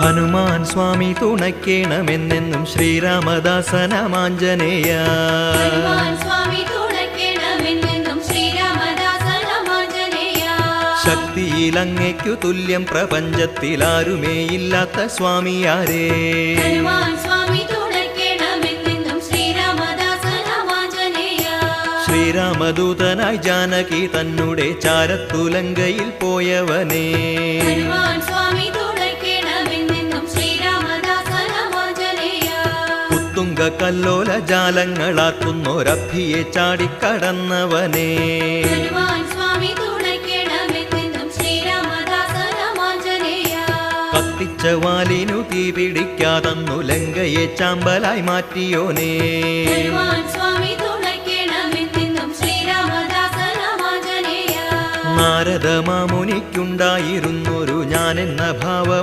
ഹനുമാൻ സ്വാമി തുണയ്ക്കേണമെന്നെന്നും ശ്രീരാമദാസനമാഞ്ജനേയ. ശക്തിയിൽ അങ്ങയ്ക്കു തുല്യം പ്രപഞ്ചത്തിലാരുമേയില്ലാത്ത സ്വാമിയാരേ. ശ്രീരാമദൂതനായി ജാനകി തന്നുടെ ചാരത്തുലങ്കയിൽ പോയവനേ. കുത്തുങ്ക കല്ലോല ജാലങ്ങളാക്കുന്നൊരഭിയെ ചാടിക്കടന്നവനേ. കത്തിച്ച വാലിനു തീ പിടിക്കാതന്നു ലങ്കയെ ചാമ്പലായി മാറ്റിയോനേ. നാരദ മാമുനിക്കുണ്ടായിരുന്നൊരു ഞാനെന്ന ഭാവം